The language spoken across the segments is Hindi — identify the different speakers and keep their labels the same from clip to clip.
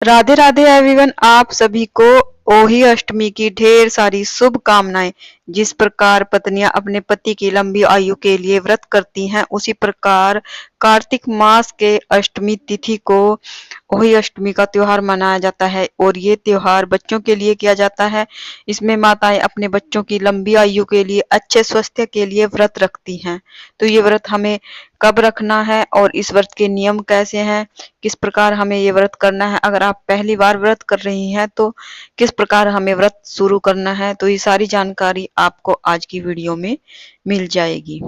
Speaker 1: राधे राधे एवरीवन। आप सभी को ओही अष्टमी की ढेर सारी शुभकामनाएं। जिस प्रकार पत्नियां अपने पति की लंबी आयु के लिए व्रत करती हैं, उसी प्रकार कार्तिक मास के अष्टमी तिथि को ओही अष्टमी का त्योहार मनाया जाता है और ये त्योहार बच्चों के लिए किया जाता है। इसमें माताएं अपने बच्चों की लंबी आयु के लिए, अच्छे स्वास्थ्य के लिए व्रत रखती हैं। तो ये व्रत हमें कब रखना है और इस व्रत के नियम कैसे हैं, किस प्रकार हमें ये व्रत करना है, अगर आप पहली बार व्रत कर रही हैं तो किस प्रकार हमें व्रत शुरू करना है, तो ये सारी जानकारी आपको आज की वीडियो में मिल जाएगी।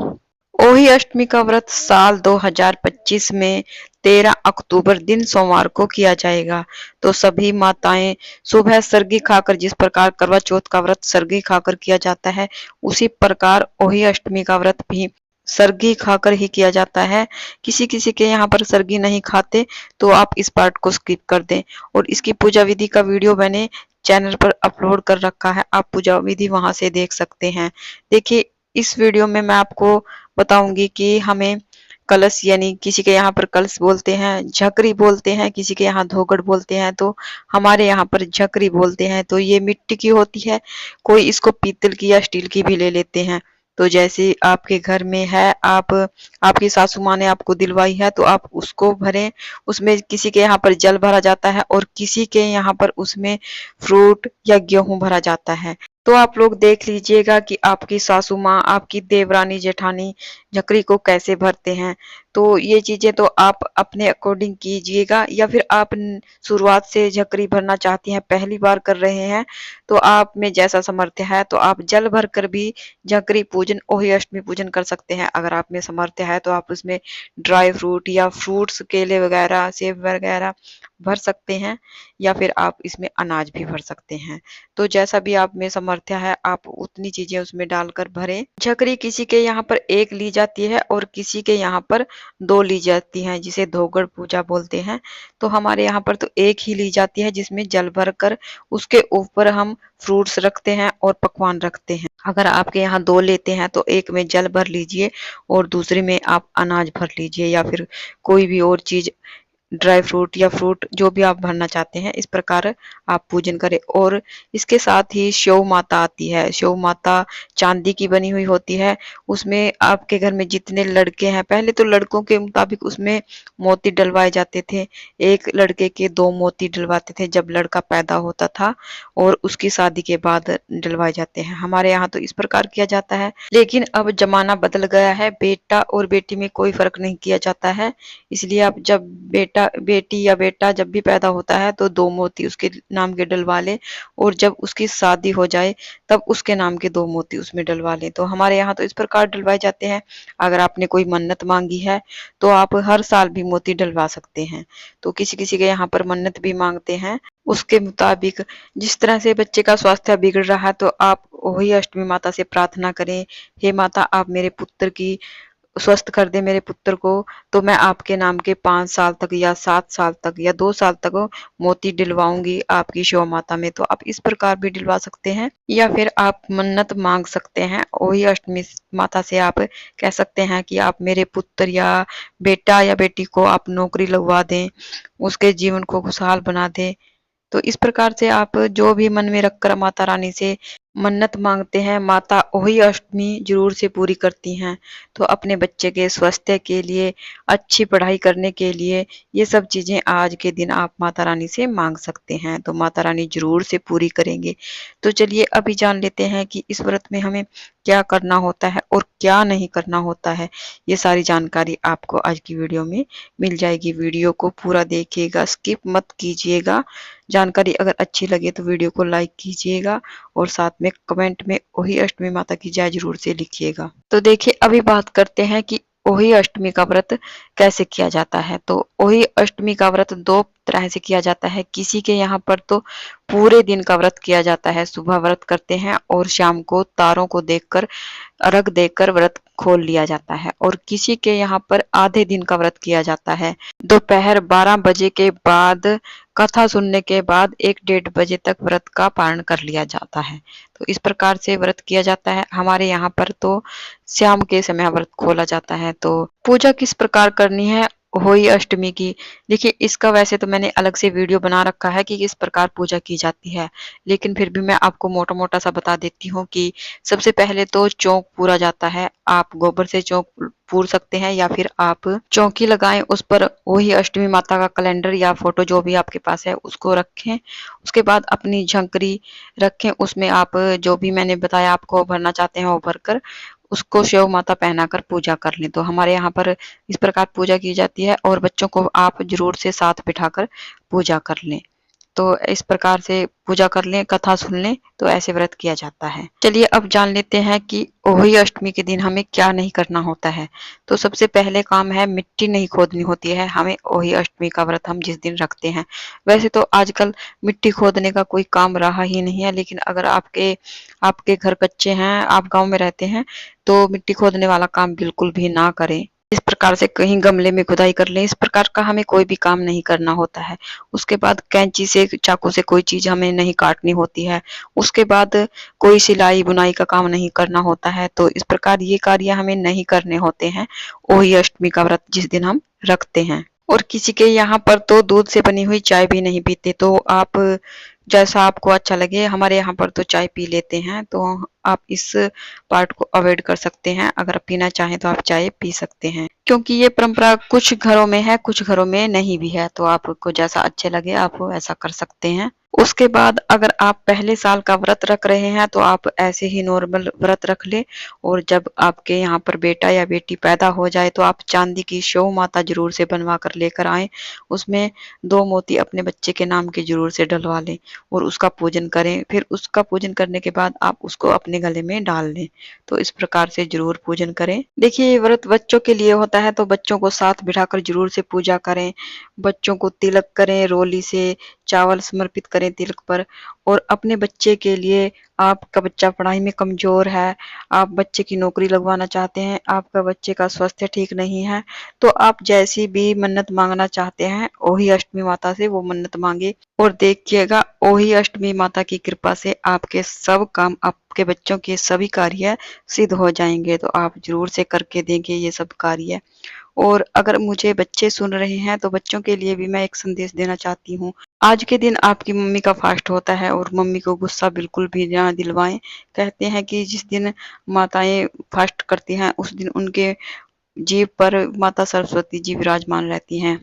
Speaker 1: ओही अष्टमी का व्रत साल 2025 में 13 अक्टूबर दिन सोमवार को किया जाएगा। तो सभी माताएं सुबह सरगी खाकर, जिस प्रकार करवा चौथ का व्रत सरगी खाकर किया जाता है, उसी प्रकार ओही अष्टमी का व्रत भी सरगी खाकर ही किया जाता है। किसी किसी के यहाँ पर सरगी नहीं खाते तो आप इस पार्ट को स्किप कर दें। और इसकी पूजा विधि का वीडियो मैंने चैनल पर अपलोड कर रखा है, आप पूजा विधि वहां से देख सकते हैं। देखिए, इस वीडियो में मैं आपको बताऊंगी कि हमें कलश, यानी किसी के यहाँ पर कलश बोलते हैं, झकरी बोलते हैं, किसी के यहाँ धोगड़ बोलते हैं, तो हमारे यहाँ पर झकरी बोलते हैं। तो ये मिट्टी की होती है, कोई इसको पीतल की या स्टील की भी ले लेते हैं। तो जैसे आपके घर में है, आपकी सासू माँ ने आपको दिलवाई है तो आप उसको भरें। उसमें किसी के यहाँ पर जल भरा जाता है और किसी के यहाँ पर उसमें फ्रूट या गेहूं भरा जाता है। तो आप लोग देख लीजिएगा कि आपकी सासू माँ, आपकी देवरानी जेठानी झकरी को कैसे भरते हैं। तो ये चीजें तो आप अपने अकॉर्डिंग कीजिएगा, या फिर आप शुरुआत से झकरी भरना चाहती हैं, पहली बार कर रहे हैं, तो आप में जैसा सामर्थ्य है तो आप जल भर कर भी झकरी पूजन, ओही अष्टमी पूजन कर सकते हैं। अगर आप में सामर्थ्य है तो आप उसमें ड्राई फ्रूट या फ्रूट्स, केले वगैरह, सेब वगैरह भर सकते हैं, या फिर आप इसमें अनाज भी भर सकते हैं। तो जैसा भी आप में सामर्थ्य है आप उतनी चीजें उसमें डालकर भरें। झकरी किसी के यहाँ पर एक ली जाती है और किसी के यहाँ पर दो ली जाती हैं, जिसे धोगड़ पूजा बोलते हैं। तो हमारे यहाँ पर तो एक ही ली जाती है, जिसमें जल भर कर उसके ऊपर हम फ्रूट्स रखते हैं और पकवान रखते हैं। अगर आपके यहाँ दो लेते हैं तो एक में जल भर लीजिए और दूसरे में आप अनाज भर लीजिए, या फिर कोई भी और चीज, ड्राई फ्रूट या फ्रूट, जो भी आप भरना चाहते हैं, इस प्रकार आप पूजन करें। और इसके साथ ही शव माता आती है। शव माता चांदी की बनी हुई होती है। उसमें आपके घर में जितने लड़के हैं, पहले तो लड़कों के मुताबिक उसमें मोती डलवाए जाते थे। एक लड़के के दो मोती डलवाते थे जब लड़का पैदा होता था, और उसकी शादी के बाद डलवाए जाते हैं। हमारे यहाँ तो इस प्रकार किया जाता है, लेकिन अब जमाना बदल गया है, बेटा और बेटी में कोई फर्क नहीं किया जाता है। इसलिए आप जब बेटी या बेटा जब भी पैदा होता है तो दो मोती उसके नाम के डलवा ले, और जब उसकी शादी हो जाए तब उसके नाम के दो मोती उसमें डलवा ले। तो हमारे यहाँ तो इस प्रकार डलवाए जाते हैं। अगर आपने कोई मन्नत मांगी है तो आप हर साल भी मोती डलवा सकते हैं। तो किसी किसी के यहाँ पर मन्नत भी मांगते हैं, उसके मुताबिक। जिस तरह से बच्चे का स्वास्थ्य बिगड़ रहा है तो आप वही अष्टमी माता से प्रार्थना करें, हे माता आप मेरे पुत्र की स्वस्थ कर दे, मेरे पुत्र को, तो मैं आपके नाम के 5 साल तक या 7 साल तक या 2 साल तक मोती दिलवाऊंगी आपकी शो माता में। तो आप इस प्रकार भी दिलवा सकते हैं, या फिर आप मन्नत मांग सकते हैं। वही अष्टमी माता से आप कह सकते हैं कि आप मेरे पुत्र या बेटा या बेटी को आप नौकरी लगवा दें, उसके जीवन को खुशहाल बना दें। तो इस प्रकार से आप जो भी मन में रखकर माता रानी से मन्नत मांगते हैं, माता वही अष्टमी जरूर से पूरी करती हैं। तो अपने बच्चे के स्वास्थ्य के लिए, अच्छी पढ़ाई करने के लिए, ये सब चीजें आज के दिन आप माता रानी से मांग सकते हैं, तो माता रानी जरूर से पूरी करेंगे। तो चलिए अभी जान लेते हैं कि इस व्रत में हमें क्या करना होता है और क्या नहीं करना होता है। ये सारी जानकारी आपको आज की वीडियो में मिल जाएगी। वीडियो को पूरा देखिएगा, स्किप मत कीजिएगा। जानकारी अगर अच्छी लगे तो वीडियो को लाइक कीजिएगा और साथ में कमेंट में ओही अष्टमी माता की जय जरूर से लिखिएगा। तो देखिए अभी बात करते हैं कि ओही अष्टमी का व्रत कैसे किया जाता है। तो ओही अष्टमी का व्रत दो तरह से किया जाता है। किसी के यहाँ पर तो पूरे दिन का व्रत किया जाता है, सुबह व्रत करते हैं और शाम को तारों को देखकर, अर्घ देकर व्रत खोल लिया जाता है। और किसी के यहाँ पर आधे दिन का व्रत किया जाता है। दोपहर 12 बजे के बाद, कथा सुनने के बाद 1-1:30 बजे तक व्रत का पारण कर लिया जाता है। तो इस प्रकार से व्रत किया जाता है। हमारे यहाँ पर तो शाम के समय व्रत खोला जाता है। तो पूजा किस प्रकार करनी है होई अष्टमी की। देखिए, इसका वैसे तो मैंने अलग से वीडियो बना रखा है कि किस प्रकार पूजा की जाती है, लेकिन फिर भी मैं आपको मोटा-मोटा सा बता देती हूँ कि सबसे पहले तो चौक पूरा जाता है। आप गोबर से चौक पूर सकते हैं या फिर आप चौकी लगाएँ, उस पर होई अष्टमी माता का कैलेंडर या फ़ोटो जो भी आपके पास है उसको रखें। उसके बाद अपनी झंकरी रखें, उसमें आप जो भी मैंने बताया आपको भरना चाहते हैं वो भरकर उसको शिव माता पहनाकर पूजा कर लें। तो हमारे यहाँ पर इस प्रकार पूजा की जाती है और बच्चों को आप ज़रूर से साथ बिठाकर पूजा कर लें। तो इस प्रकार से पूजा कर लें, कथा सुन लें, तो ऐसे व्रत किया जाता है। चलिए अब जान लेते हैं कि होली अष्टमी के दिन हमें क्या नहीं करना होता है। तो सबसे पहले काम है मिट्टी नहीं खोदनी होती है हमें होली अष्टमी का व्रत हम जिस दिन रखते हैं। वैसे तो आजकल मिट्टी खोदने का कोई काम रहा ही नहीं है, लेकिन अगर आपके आपके घर कच्चे हैं, आप गाँव में रहते हैं, तो मिट्टी खोदने वाला काम बिल्कुल भी ना करें। इस प्रकार से कहीं गमले में खुदाई कर लें, इस प्रकार का हमें कोई भी काम नहीं करना होता है। उसके बाद कैंची से, चाकू से कोई चीज़ हमें नहीं काटनी होती है। उसके बाद कोई सिलाई-बुनाई का काम नहीं करना होता है। तो इस प्रकार ये कार्य हमें नहीं करने होते हैं, होली अष्टमी का व्रत जिस दिन हम रखते हैं। और किसी के यहाँ पर तो दूध से बनी हुई चाय भी नहीं पीते, तो आप जैसा आपको अच्छा लगे, हमारे यहाँ पर तो चाय पी लेते हैं, तो आप इस पार्ट को अवॉइड कर सकते हैं। अगर आप पीना चाहें तो आप चाय पी सकते हैं। क्योंकि ये परंपरा कुछ घरों में है, कुछ घरों में नहीं भी है, तो आपको जैसा अच्छे लगे आप ऐसा कर सकते हैं। उसके बाद अगर आप पहले साल का व्रत रख रहे हैं तो आप ऐसे ही नॉर्मल व्रत रख लें, और जब आपके यहाँ पर बेटा या बेटी पैदा हो जाए तो आप चांदी की शिव माता ज़रूर से बनवा कर लेकर आएँ। उसमें 2 मोती अपने बच्चे के नाम के ज़रूर से डलवा लें और उसका पूजन करें। फिर उसका पूजन करने के बाद आप उसको अपने गले में डाल लें। तो इस प्रकार से ज़रूर पूजन करें। देखिए, ये व्रत बच्चों के लिए होता है, तो बच्चों को साथ बिठाकर ज़रूर से पूजा करें। बच्चों को तिलक करें, रोली से चावल समर्पित करें तिलक पर। और अपने बच्चे के लिए, आपका बच्चा पढ़ाई में कमज़ोर है, आप बच्चे की नौकरी लगवाना चाहते हैं, आपका बच्चे का स्वास्थ्य ठीक नहीं है, तो आप जैसी भी मन्नत मांगना चाहते हैं ओही अष्टमी माता से वो मन्नत मांगे, और देखिएगा ओही अष्टमी माता की कृपा से आपके सब काम, आपके बच्चों के सभी कार्य सिद्ध हो जाएंगे। तो आप जरूर से करके देंगे ये सब कार्य। और अगर मुझे बच्चे सुन रहे हैं तो बच्चों के लिए भी मैं एक संदेश देना चाहती हूँ। आज के दिन आपकी मम्मी का फास्ट होता है और मम्मी को गुस्सा बिल्कुल भी ना दिलवाएं। कहते हैं कि जिस दिन माताएं फास्ट करती हैं उस दिन उनके जीभ पर माता सरस्वती जी विराजमान रहती हैं।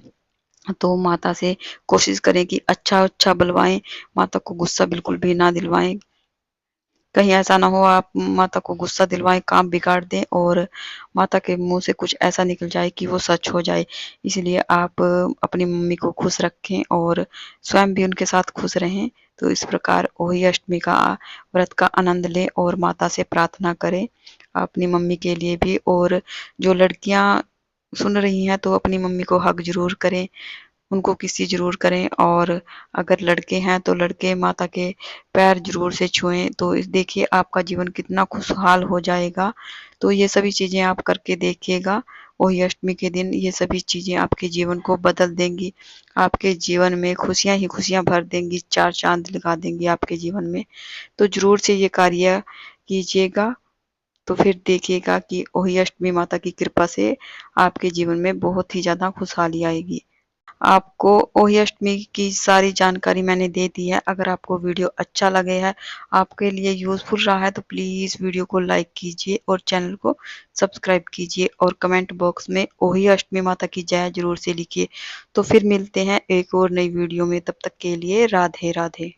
Speaker 1: तो माता से कोशिश करें कि अच्छा-अच्छा बुलवाएँ, माता को गुस्सा बिल्कुल भी ना दिलवाएँ। कहीं ऐसा ना हो आप माता को गुस्सा दिलवाएँ, काम बिगाड़ दें और माता के मुँह से कुछ ऐसा निकल जाए कि वो सच हो जाए। इसलिए आप अपनी मम्मी को खुश रखें और स्वयं भी उनके साथ खुश रहें। तो इस प्रकार होली अष्टमी का व्रत का आनंद लें और माता से प्रार्थना करें, अपनी मम्मी के लिए भी। और जो लड़कियाँ सुन रही हैं तो अपनी मम्मी को हग ज़रूर करें, उनको किसी ज़रूर करें। और अगर लड़के हैं तो लड़के माता के पैर ज़रूर से छुएँ, तो इस देखिए आपका जीवन कितना खुशहाल हो जाएगा। तो ये सभी चीज़ें आप करके देखिएगा, होली अष्टमी के दिन ये सभी चीज़ें आपके जीवन को बदल देंगी। आपके जीवन में खुशियाँ ही खुशियाँ भर देंगी, 4 चाँद लगा देंगी आपके जीवन में। तो ज़रूर से ये कार्य कीजिएगा, तो फिर देखिएगा कि होली अष्टमी माता की कृपा से आपके जीवन में बहुत ही ज़्यादा खुशहाली आएगी। आपको होली अष्टमी की सारी जानकारी मैंने दे दी है। अगर आपको वीडियो अच्छा लगे है, आपके लिए यूज़फुल रहा है, तो प्लीज़ वीडियो को लाइक कीजिए और चैनल को सब्सक्राइब कीजिए और कमेंट बॉक्स में होली अष्टमी माता की जय ज़रूर से लिखिए। तो फिर मिलते हैं एक और नई वीडियो में, तब तक के लिए राधे राधे।